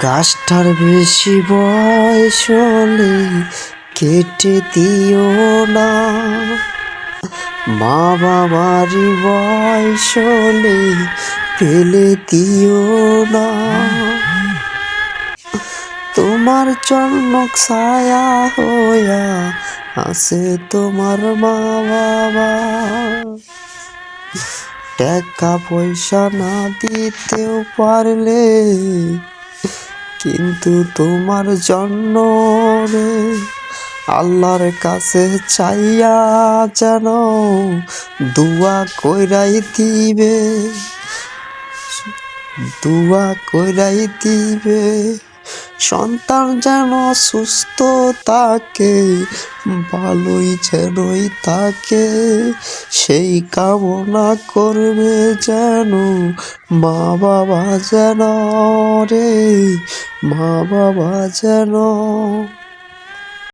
গাছটার বেশি বয়স হলে কেটে দিও না, মা বাবারই বয়স হলে ফেলে দিও না। তোমার জন্য ছায়া হইয়া আছে তোমার মা বাবা, টাকা পয়সা না দিতেও পারলে কিন্তু তোমার জন্য রে আল্লাহর কাছে চাইয়া যেন দুয়া কইরাই দিবে, দুয়া কইরাই দিবে। সন্তান যেন সুস্থ থাকে, ভালোই যেনই থাকে, সেই কামনা করবে যেন মা বাবা যেন রে, মা বাবা যেন।